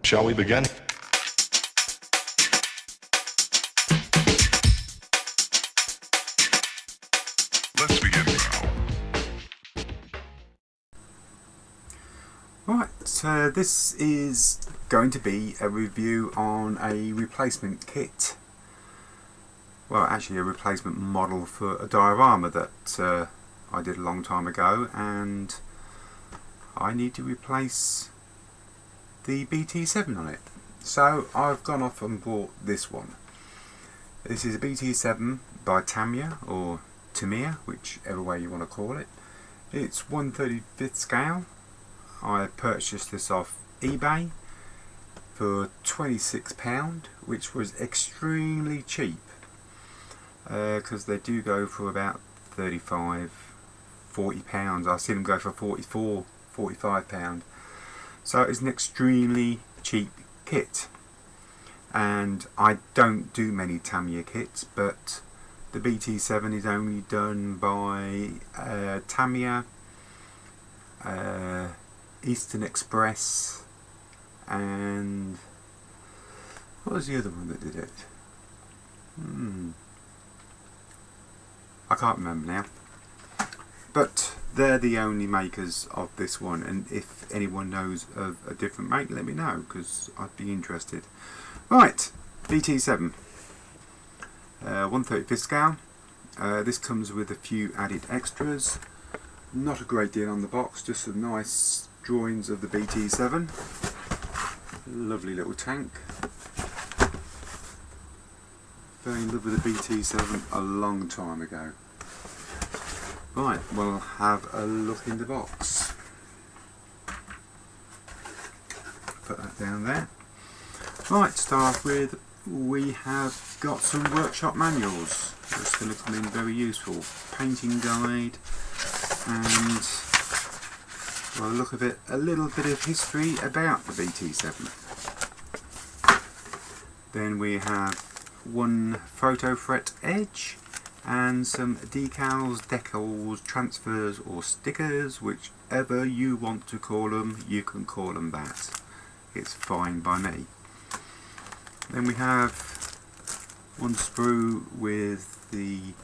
Shall we begin? Let's begin now. Right, so this is going to be a review on a replacement kit. Well, actually a replacement model for a diorama that I did a long time ago, and I need to replace the BT7 on it. So I've gone off and bought this one. This is a BT7 by Tamiya, or Tamiya, whichever way you want to call it. It's 1/35th scale. I purchased this off eBay for £26, which was extremely cheap, because they do go for about £35–40. I've seen them go for £44–45. So it's an extremely cheap kit, and I don't do many Tamiya kits, but the BT7 is only done by Tamiya, Eastern Express, and what was the other one that did it? I can't remember now. But they're the only makers of this one, and if anyone knows of a different make, let me know, because I'd be interested. Right, BT7, 1/35th scale. This comes with a few added extras. Not a great deal on the box, just some nice drawings of the BT7. Lovely little tank. Fell in love with the BT7 a long time ago. Right, we'll have a look in the box. Put that down there. Right, to start off with, we have got some workshop manuals. That's going to come in very useful. Painting guide, and by the look of it, a little bit of history about the BT7. Then we have one photo fret edge, and some decals, decals, transfers or stickers, whichever you want to call them, you can call them that. It's fine by me. Then we have one sprue with the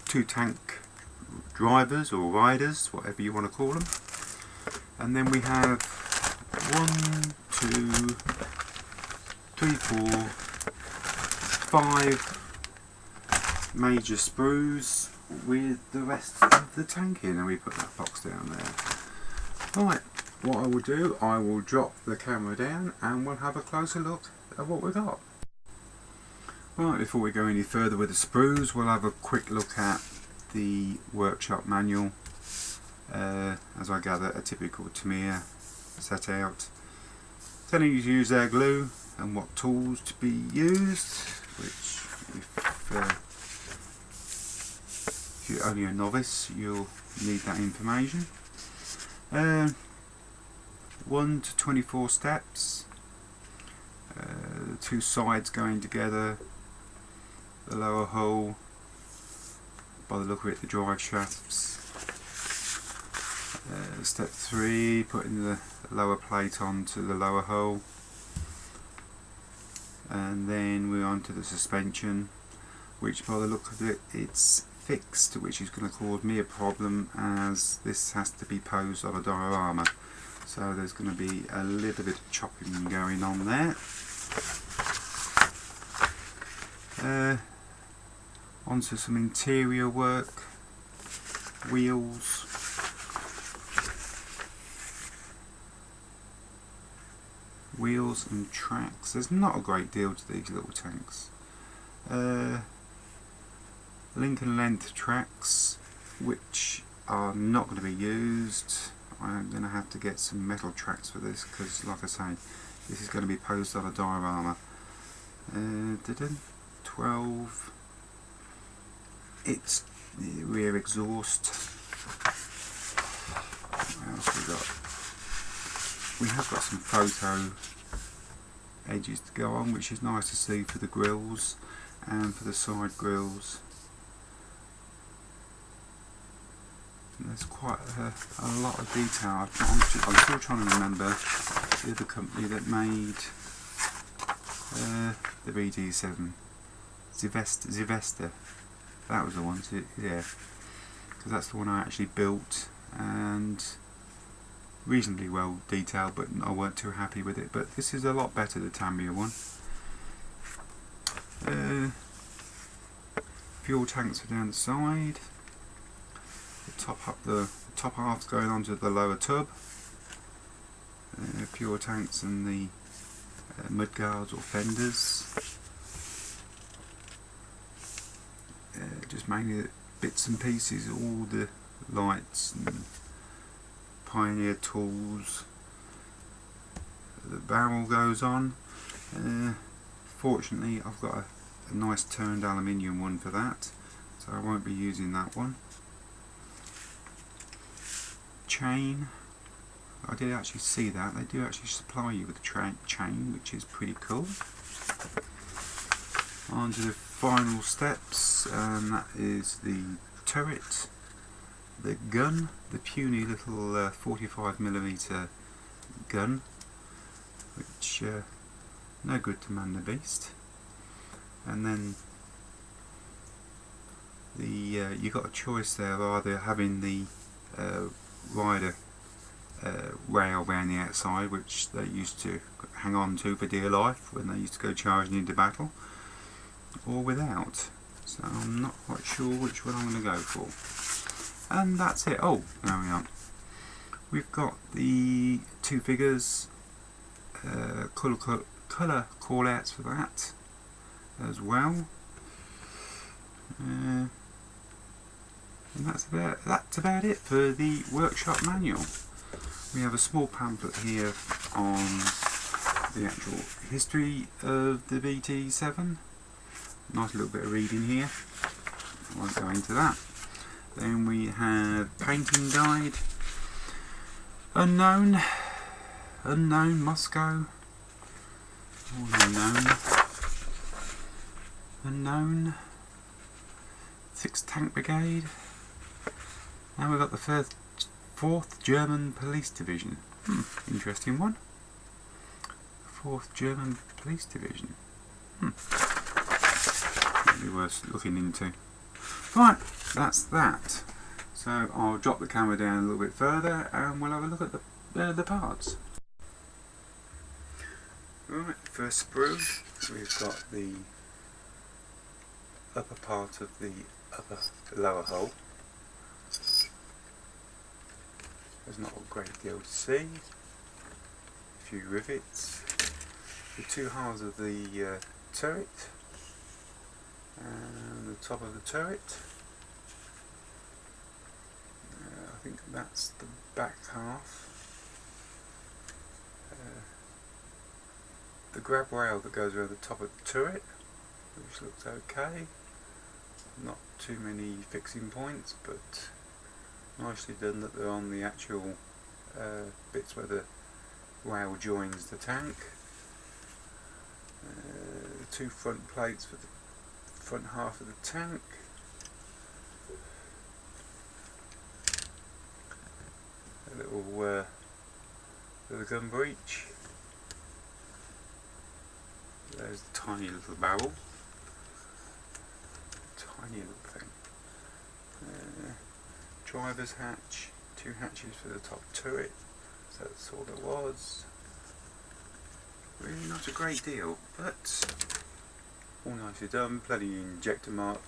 two tank drivers or riders, whatever you want to call them. And then we have 1, 2, 3, 4, 5 major sprues with the rest of the tank in, and we put that box down there. Right, what I will do, I will drop the camera down and we'll have a closer look at what we got. Right, before we go any further with the sprues, we'll have a quick look at the workshop manual. As I gather, a typical Tamiya set out, telling you to use their glue and what tools to be used, which if you're only a novice, you'll need that information. 1 to 24 steps, the two sides going together, the lower hull, by the look of it, the drive shafts. Step 3, putting the lower plate onto the lower hull, and then we're on to the suspension, which by the look of it, it's fixed, which is going to cause me a problem, as this has to be posed on a diorama, so there's going to be a little bit of chopping going on there. Onto some interior work, wheels, and tracks. There's not a great deal to these little tanks. Link and length tracks, which are not going to be used. I'm going to have to get some metal tracks for this, because like I say, this is going to be posed on a diorama. 12. It's the rear exhaust. What else we got? We have got some photo edges to go on, which is nice to see for the grills and for the side grills. there's quite a lot of detail. I'm still trying to remember the other company that made the BT7 Zivesta. That was the one, yeah, because that's the one I actually built, and reasonably well detailed, but I weren't too happy with it. But this is a lot better, the Tamiya one. Fuel tanks are down the side. The top half's going onto the lower tub. Fuel tanks and the mud guards or fenders. Just mainly bits and pieces, all the lights and Pioneer tools. The barrel goes on. Fortunately, I've got a nice turned aluminium one for that, so I won't be using that one. Chain, I did actually see that they do actually supply you with a chain, which is pretty cool. On to the final steps, and that is the turret, the gun, the puny little 45mm gun, which no good to man the beast. And then the you got a choice there of either having the rider rail around the outside, which they used to hang on to for dear life when they used to go charging into battle, or without. So I'm not quite sure which one I'm going to go for. And that's it. Oh, there we are. We've got the two figures, colour call outs for that as well. And that's about it for the workshop manual. We have a small pamphlet here on the actual history of the BT7. Nice little bit of reading here. I won't go into that. Then we have painting guide. Unknown Moscow. All unknown. 6th Tank Brigade. Now we've got the 4th German Police Division. Interesting one. 4th German Police Division. Maybe worth looking into. Right, that's that. So I'll drop the camera down a little bit further and we'll have a look at the parts. Right, first sprue, we've got the upper part of the lower hull. There's not a great deal to see. A few rivets. The two halves of the turret and the top of the turret. I think that's the back half. The grab rail that goes over the top of the turret, which looks okay. Not too many fixing points, but nicely done that they're on the actual bits where the rail joins the tank. The two front plates for the front half of the tank. A little gun breech. There's the tiny little barrel. Tiny little thing. Driver's hatch. 2 hatches for the top turret. So that's all there was. Really not a great deal, but all nicely done. Plenty of injector mark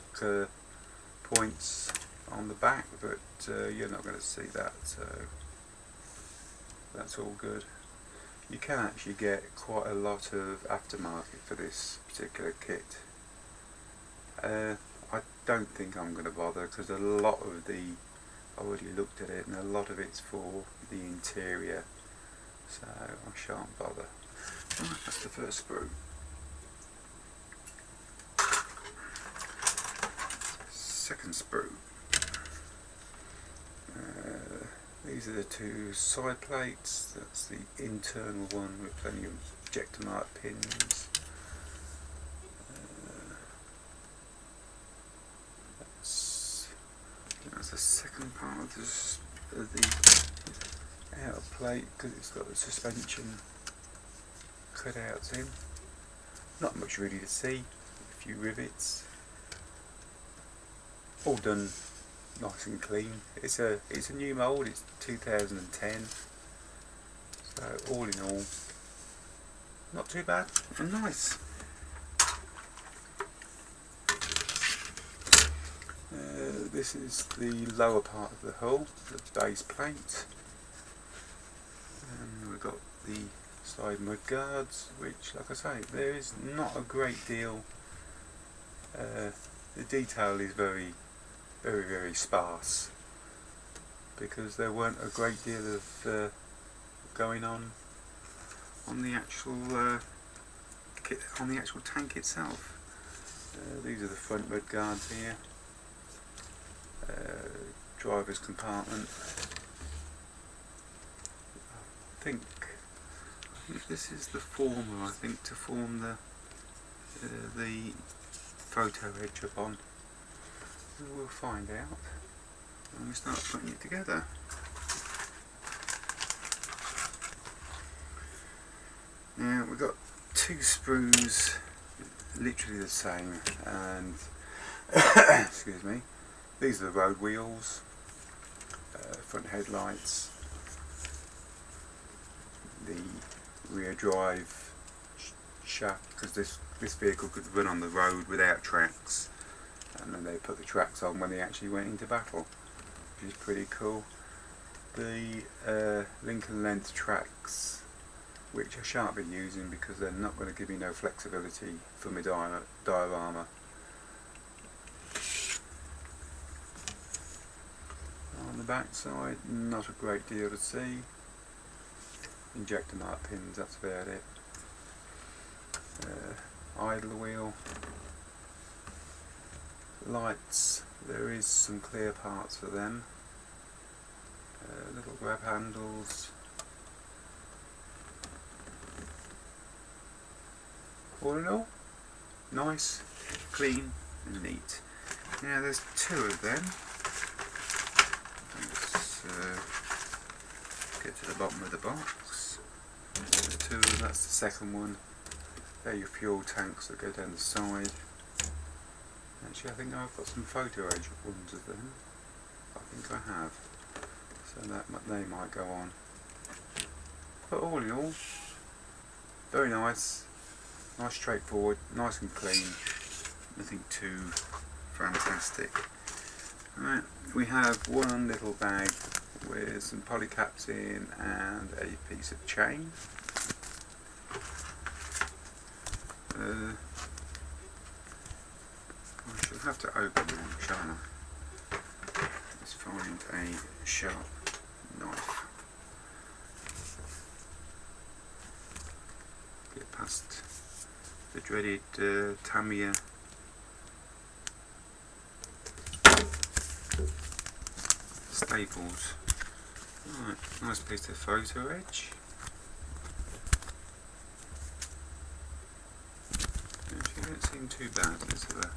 points on the back, but you're not going to see that, so that's all good. You can actually get quite a lot of aftermarket for this particular kit. I don't think I'm going to bother, because a lot of I already looked at it and a lot of it's for the interior, so I shan't bother. Right, that's the first sprue. Second sprue. These are the two side plates. That's the internal one with plenty of ejector mark pins. That's That's the second part of the outer plate, because it's got the suspension cutouts in. Not much really to see. A few rivets. All done nice and clean. It's a new mould. It's 2010. So all in all, not too bad and nice. This is the lower part of the hull, the base plate, and we've got the side mud guards, which, like I say, there is not a great deal. The detail is very sparse, because there weren't a great deal of going on the actual kit, on the actual tank itself. These are the front mud guards here. Driver's compartment. I think this is the former. I think to form the photo edge up on. We'll find out when we start putting it together. Now we've got two sprues, literally the same, and excuse me. These are the road wheels, front headlights, the rear drive shaft, because this vehicle could run on the road without tracks, and then they put the tracks on when they actually went into battle, which is pretty cool. The Lincoln length tracks, which I shan't be using because they're not going to give me no flexibility for my diorama. On the back side, not a great deal to see. Injector mark pins, that's about it. Idle wheel. Lights, there is some clear parts for them. Little grab handles. All in all, nice, clean and neat. Now there's two of them. Get to the bottom of the box. There's two of them, that's the second one. They're your fuel tanks that go down the side. Actually, I think I've got some photo edge ones of them. I think I have. So they might go on. But all in all, very nice. Nice, straightforward, nice and clean. Nothing too fantastic. Right, we have one little bag with some polycaps in and a piece of chain. I shall have to open them, shall I? Let's find a sharp knife. Get past the dreaded Tamiya staples. Right, nice piece of photo edge. Actually, don't seem too bad. Let's have a look.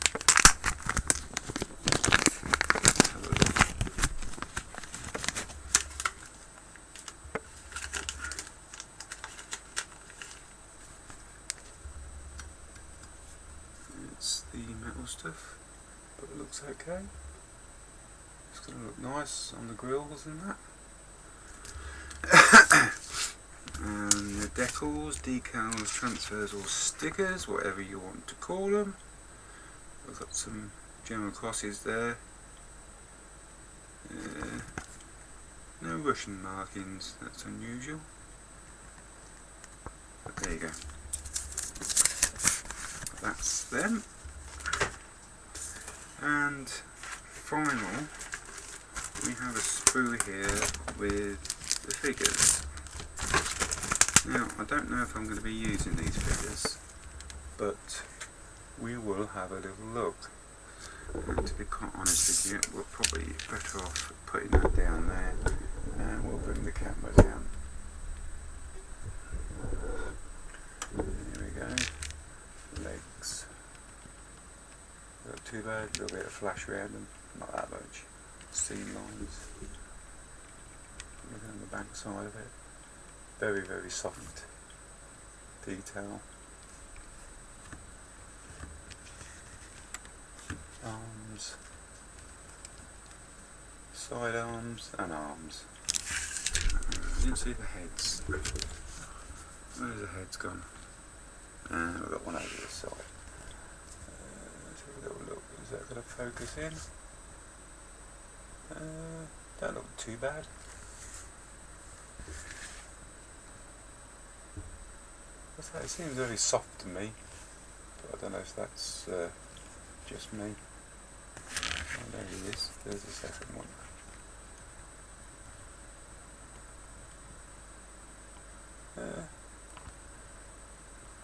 It's the metal stuff, but it looks okay. It's going to look nice on the grills and that. And the decals, decals, transfers or stickers, whatever you want to call them. We've got some general crosses there. No Russian markings, that's unusual. But there you go. That's them. And final, we have a sprue here with the figures. Now, I don't know if I'm going to be using these figures, but we will have a little look. And to be quite honest with you, we're probably better off putting that down there, and we'll bring the camera down. There we go. Legs. Not too bad, a little bit of flash around them, not that much. seam lines. Look on the back side of it. Very, very soft detail. Arms, side arms and arms. I didn't see the heads. Where's the heads gone? And we've got one over this side. Let's have a little look. Is that going to focus in? Don't look too bad. It seems very soft to me, but I don't know if that's just me. Oh, there he is. There's the second one.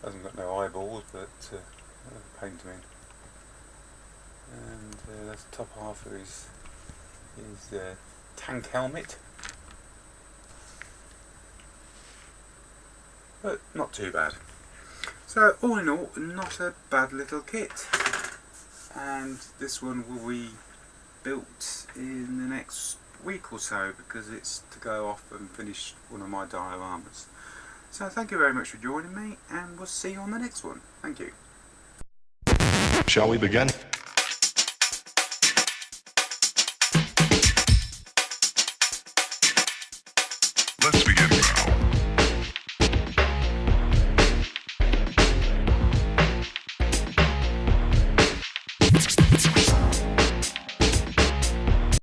Hasn't got no eyeballs, but paint them in. And that's the top half of his tank helmet. But not too bad. So all in all, not a bad little kit. And this one will be built in the next week or so, because it's to go off and finish one of my dioramas. So thank you very much for joining me, and we'll see you on the next one. Thank you. Shall we begin?